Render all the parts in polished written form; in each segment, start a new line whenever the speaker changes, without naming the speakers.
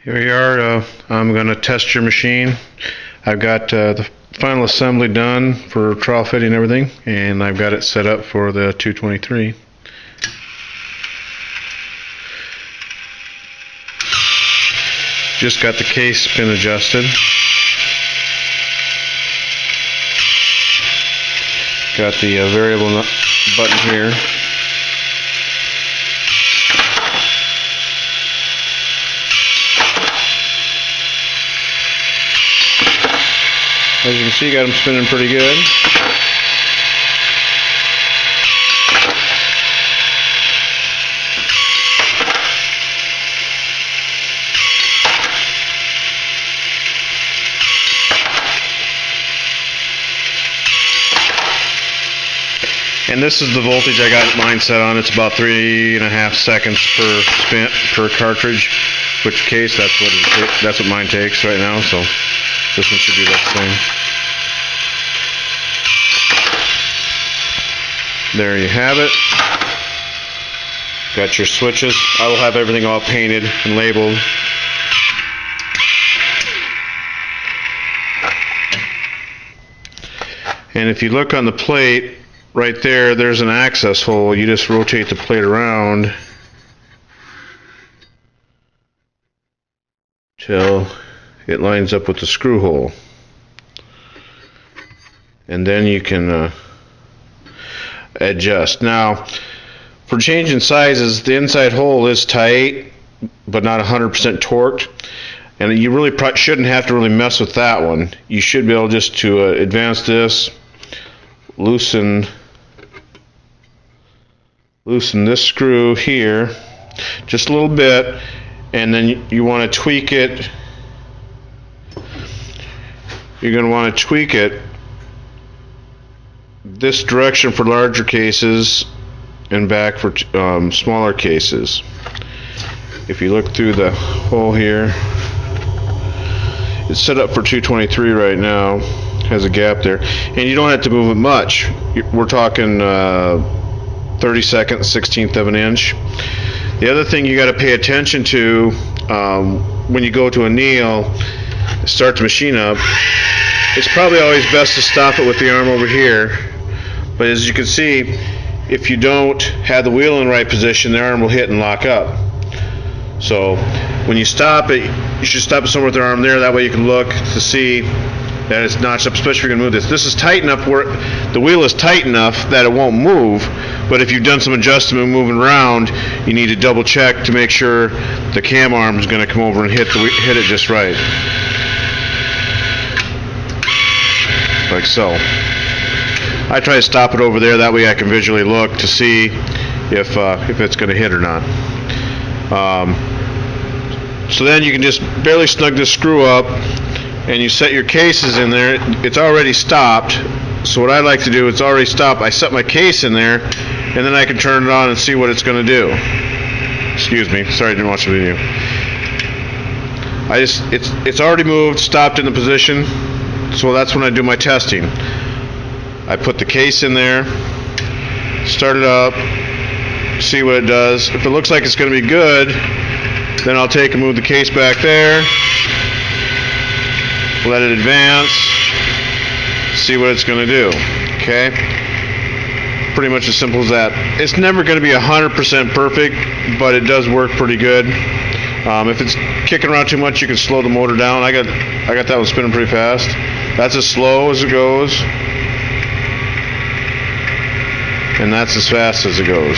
Here we are. I'm going to test your machine. I've got the final assembly done for trial fitting and everything, and I've got it set up for the 223. Just got the case pin adjusted. Got the variable button here. As you can see, got them spinning pretty good. And this is the voltage I got mine set on. It's about 3.5 seconds per spin per cartridge. Which case, that's what mine takes right now. So this one should do that same. There you have it. Got your switches. I will have everything all painted and labeled. And if you look on the plate, right there, there's an access hole. You just rotate the plate around till it lines up with the screw hole. And then you can adjust. Now, for changing sizes, the inside hole is tight, but not 100% torqued. And you really shouldn't have to really mess with that one. You should be able just to advance this, loosen this screw here just a little bit, and then you want to tweak it. You're going to want to tweak it this direction for larger cases and back for smaller cases. If you look through the hole here, it's set up for 223 right now, has a gap there, and you don't have to move it much. We're talking 32nd, 16th of an inch. The other thing you got to pay attention to when you go to anneal, start the machine up, it's probably always best to stop it with the arm over here. But as you can see, if you don't have the wheel in the right position, the arm will hit and lock up. So when you stop it, you should stop it somewhere with the arm there. That way you can look to see that it's notched up, especially if you're going to move this. This is tight enough where the wheel is tight enough that it won't move. But if you've done some adjustment and moving around, you need to double check to make sure the cam arm is going to come over and hit it just right. Like so. I try to stop it over there, that way I can visually look to see if it's going to hit or not. So then you can just barely snug this screw up, and you set your cases in there. It's already stopped. So what I like to do, it's already stopped. I set my case in there, and then I can turn it on and see what it's going to do. Excuse me, sorry I didn't watch the video. It's already moved, stopped in the position. So that's when I do my testing. I put the case in there, start it up, see what it does. If it looks like it's going to be good, then I'll take and move the case back there, let it advance, see what it's going to do. Okay? Pretty much as simple as that. It's never going to be 100% perfect, but it does work pretty good. If it's kicking around too much, you can slow the motor down. I got that one spinning pretty fast. That's as slow as it goes, and that's as fast as it goes.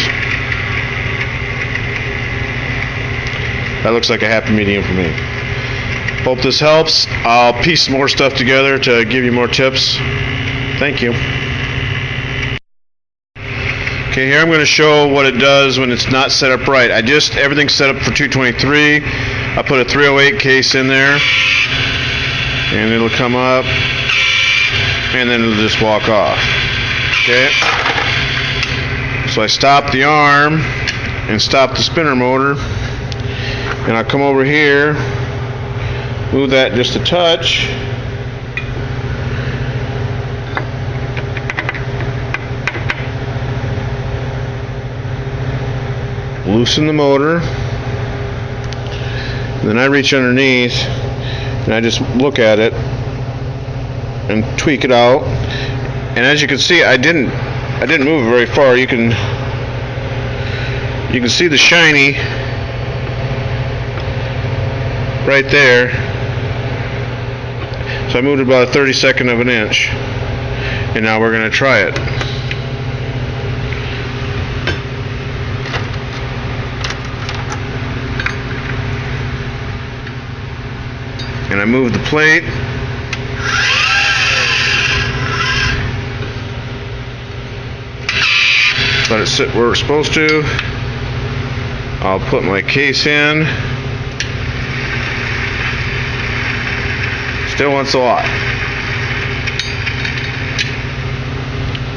That looks like a happy medium for me. Hope this helps. I'll piece some more stuff together to give you more tips. Thank you. Okay, here I'm going to show what it does when it's not set up right. Everything's set up for 223. I put a 308 case in there, and it'll come up, and then it'll just walk off. Okay? So I stop the arm and stop the spinner motor, and I'll come over here, move that just a touch, loosen the motor, And then I reach underneath and I just look at it and tweak it out. And as you can see, I didn't move very far. You can see the shiny right there. So I moved about a 32nd of an inch. And now we're going to try it. And I move the plate. Let it sit where it's supposed to. I'll put my case in. Still wants a lot.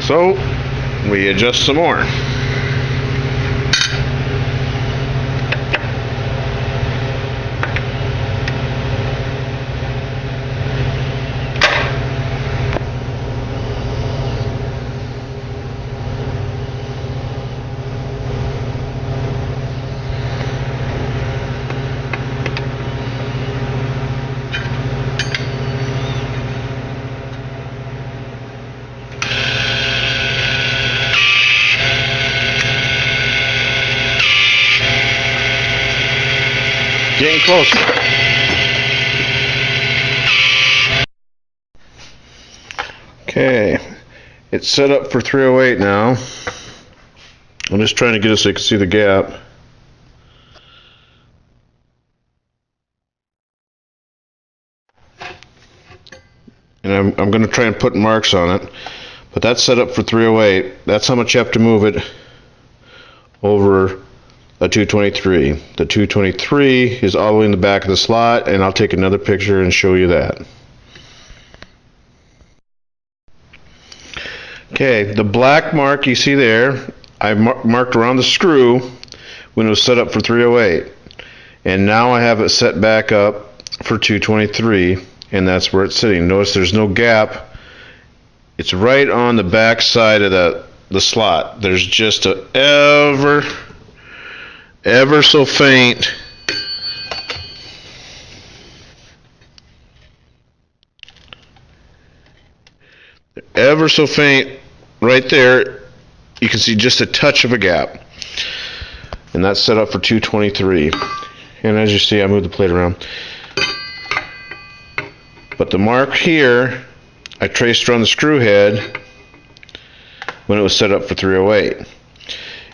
So we adjust some more. Getting closer. Okay, it's set up for 308 now. I'm just trying to get it so you can see the gap. And I'm going to try and put marks on it. But that's set up for 308. That's how much you have to move it over a 223. The 223 is all the way in the back of the slot, and I'll take another picture and show you that. Okay, the black mark you see there, I marked around the screw when it was set up for 308. And now I have it set back up for 223, and that's where it's sitting. Notice there's no gap. It's right on the back side of the slot. There's just a ever so faint right there. You can see just a touch of a gap, and that's set up for 223. And as you see, I moved the plate around, but the mark here I traced around the screw head when it was set up for 308.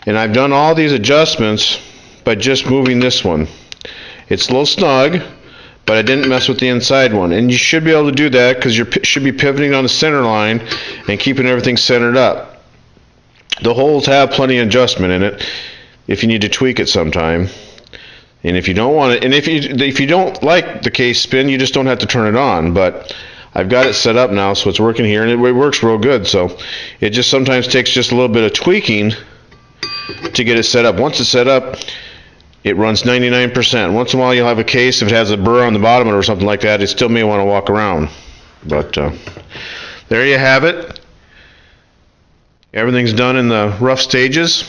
And I've done all these adjustments by just moving this one. It's a little snug, but I didn't mess with the inside one. And you should be able to do that because you should be pivoting on the center line and keeping everything centered up. The holes have plenty of adjustment in it if you need to tweak it sometime. And if you don't want it, and if you don't like the case spin, you just don't have to turn it on. But I've got it set up now, so it's working here, and it works real good. So it just sometimes takes just a little bit of tweaking to get it set up. Once it's set up, it runs 99%. Once in a while you'll have a case, if it has a burr on the bottom or something like that, it still may want to walk around. But there you have it. Everything's done in the rough stages.